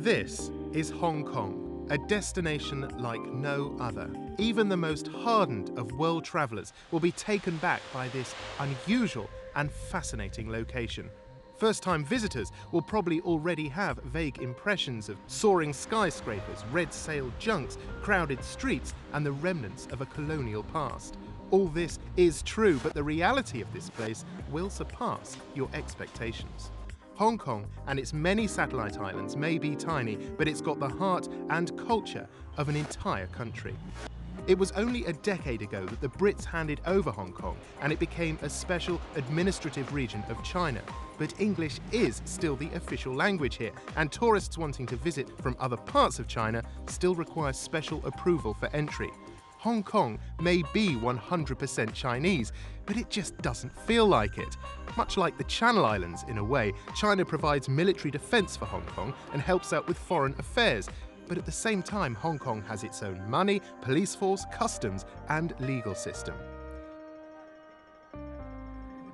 This is Hong Kong, a destination like no other. Even the most hardened of world travellers will be taken back by this unusual and fascinating location. First-time visitors will probably already have vague impressions of soaring skyscrapers, red-sailed junks, crowded streets, and the remnants of a colonial past. All this is true, but the reality of this place will surpass your expectations. Hong Kong and its many satellite islands may be tiny, but it's got the heart and culture of an entire country. It was only a decade ago that the Brits handed over Hong Kong and it became a special administrative region of China. But English is still the official language here, and tourists wanting to visit from other parts of China still require special approval for entry. Hong Kong may be 100% Chinese, but it just doesn't feel like it. Much like the Channel Islands in a way, China provides military defence for Hong Kong and helps out with foreign affairs. But at the same time, Hong Kong has its own money, police force, customs and legal system.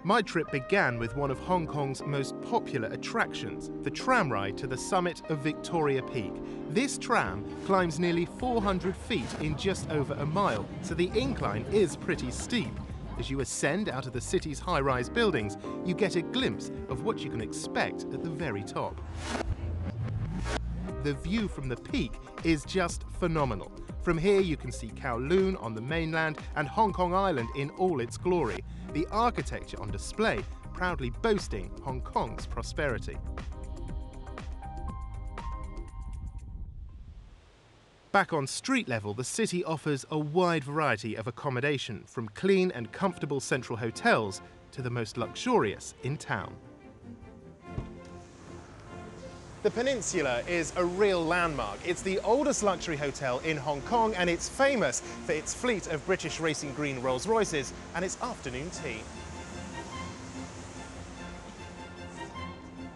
My trip began with one of Hong Kong's most popular attractions, the tram ride to the summit of Victoria Peak. This tram climbs nearly 400 feet in just over a mile, so the incline is pretty steep. As you ascend out of the city's high-rise buildings, you get a glimpse of what you can expect at the very top. The view from the peak is just phenomenal. From here you can see Kowloon on the mainland and Hong Kong Island in all its glory. The architecture on display proudly boasting Hong Kong's prosperity. Back on street level, the city offers a wide variety of accommodation, from clean and comfortable central hotels to the most luxurious in town. The Peninsula is a real landmark. It's the oldest luxury hotel in Hong Kong and it's famous for its fleet of British racing green Rolls-Royces and its afternoon tea.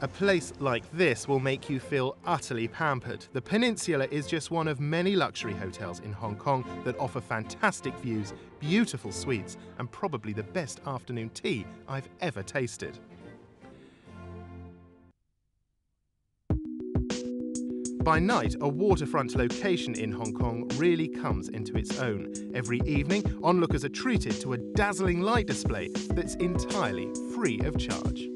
A place like this will make you feel utterly pampered. The Peninsula is just one of many luxury hotels in Hong Kong that offer fantastic views, beautiful suites, and probably the best afternoon tea I've ever tasted. By night, a waterfront location in Hong Kong really comes into its own. Every evening, onlookers are treated to a dazzling light display that's entirely free of charge.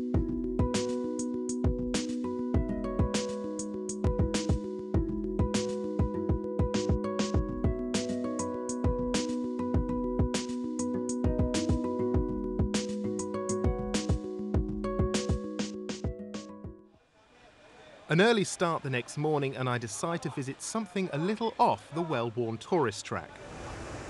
An early start the next morning and I decide to visit something a little off the well-worn tourist track.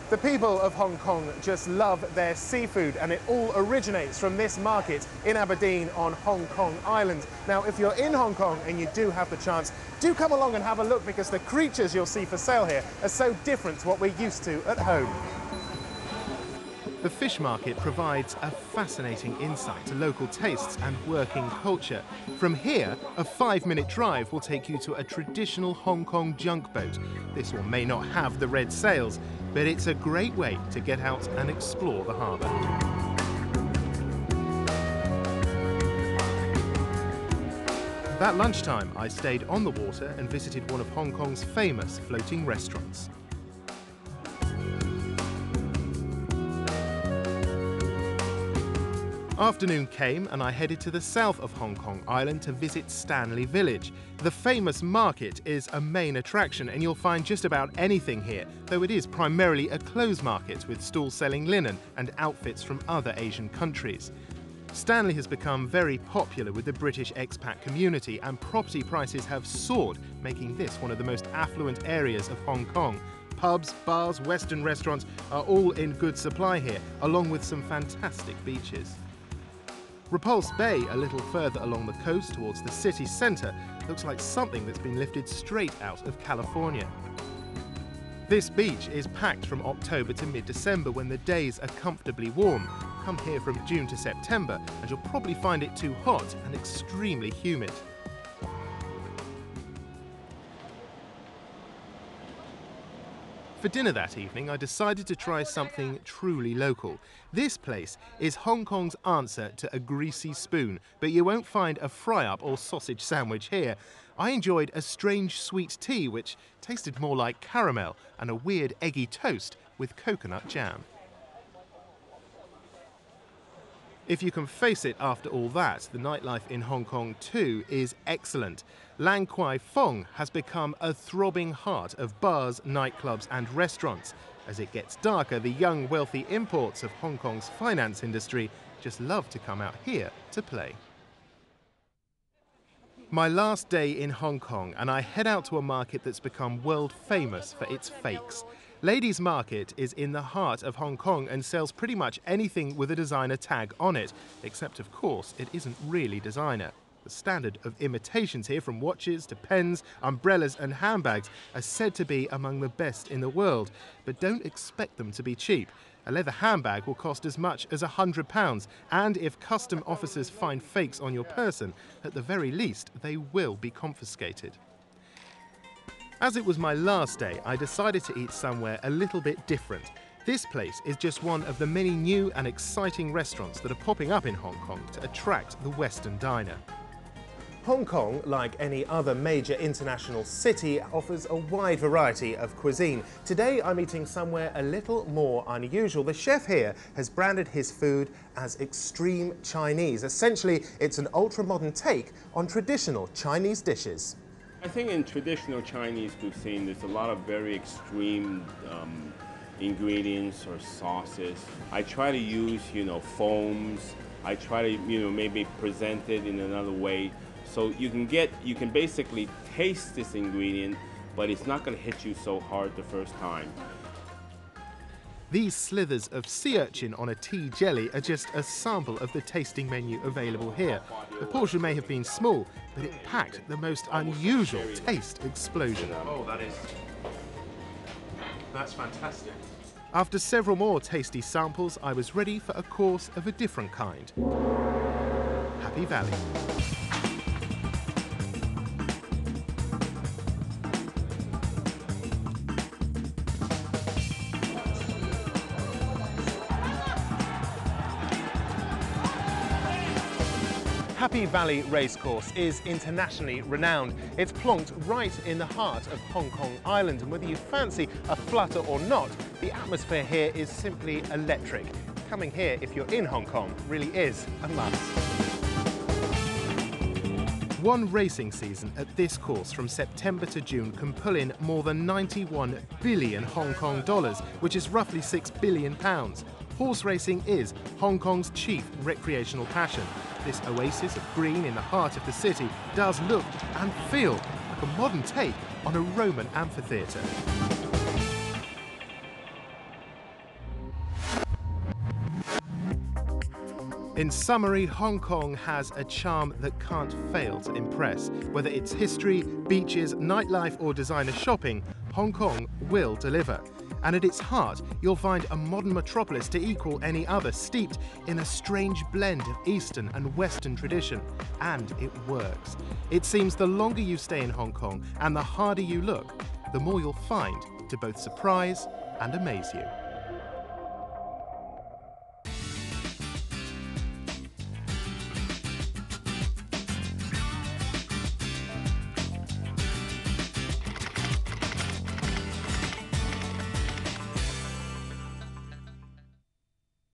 The people of Hong Kong just love their seafood and it all originates from this market in Aberdeen on Hong Kong Island. Now, if you're in Hong Kong and you do have the chance, do come along and have a look because the creatures you'll see for sale here are so different to what we're used to at home. The fish market provides a fascinating insight to local tastes and working culture. From here, a 5-minute drive will take you to a traditional Hong Kong junk boat. This one may not have the red sails, but it's a great way to get out and explore the harbour. That lunchtime, I stayed on the water and visited one of Hong Kong's famous floating restaurants. Afternoon came and I headed to the south of Hong Kong Island to visit Stanley Village. The famous market is a main attraction and you'll find just about anything here, though it is primarily a clothes market with stalls selling linen and outfits from other Asian countries. Stanley has become very popular with the British expat community and property prices have soared, making this one of the most affluent areas of Hong Kong. Pubs, bars, Western restaurants are all in good supply here, along with some fantastic beaches. Repulse Bay, a little further along the coast towards the city centre, looks like something that's been lifted straight out of California. This beach is packed from October to mid-December when the days are comfortably warm. Come here from June to September and you'll probably find it too hot and extremely humid. For dinner that evening, I decided to try something truly local. This place is Hong Kong's answer to a greasy spoon, but you won't find a fry-up or sausage sandwich here. I enjoyed a strange sweet tea which tasted more like caramel and a weird eggy toast with coconut jam. If you can face it after all that, the nightlife in Hong Kong too is excellent. Lang Kwai Fong has become a throbbing heart of bars, nightclubs and restaurants. As it gets darker, the young wealthy imports of Hong Kong's finance industry just love to come out here to play. My last day in Hong Kong, and I head out to a market that's become world famous for its fakes. Ladies Market is in the heart of Hong Kong and sells pretty much anything with a designer tag on it, except of course it isn't really designer. The standard of imitations here, from watches to pens, umbrellas and handbags, are said to be among the best in the world, but don't expect them to be cheap. A leather handbag will cost as much as £100, and if custom officers find fakes on your person, at the very least they will be confiscated. As it was my last day, I decided to eat somewhere a little bit different. This place is just one of the many new and exciting restaurants that are popping up in Hong Kong to attract the Western diner. Hong Kong, like any other major international city, offers a wide variety of cuisine. Today I'm eating somewhere a little more unusual. The chef here has branded his food as extreme Chinese. Essentially, it's an ultra-modern take on traditional Chinese dishes. I think in traditional Chinese cuisine, there's a lot of very extreme ingredients or sauces. I try to use, foams. I try to, maybe present it in another way. So you can basically taste this ingredient, but it's not going to hit you so hard the first time. These slithers of sea urchin on a tea jelly are just a sample of the tasting menu available here. The portion may have been small, but it packed the most unusual taste explosion. Oh, that's fantastic. After several more tasty samples, I was ready for a course of a different kind. Happy Valley. Happy Valley Racecourse is internationally renowned. It's plonked right in the heart of Hong Kong Island, and whether you fancy a flutter or not, the atmosphere here is simply electric. Coming here, if you're in Hong Kong, really is a must. One racing season at this course from September to June can pull in more than 91 billion Hong Kong dollars, which is roughly £6 billion. Horse racing is Hong Kong's chief recreational passion. This oasis of green in the heart of the city does look and feel like a modern take on a Roman amphitheatre. In summary, Hong Kong has a charm that can't fail to impress. Whether it's history, beaches, nightlife or designer shopping, Hong Kong will deliver. And at its heart, you'll find a modern metropolis to equal any other, steeped in a strange blend of Eastern and Western tradition. And it works. It seems the longer you stay in Hong Kong and the harder you look, the more you'll find to both surprise and amaze you.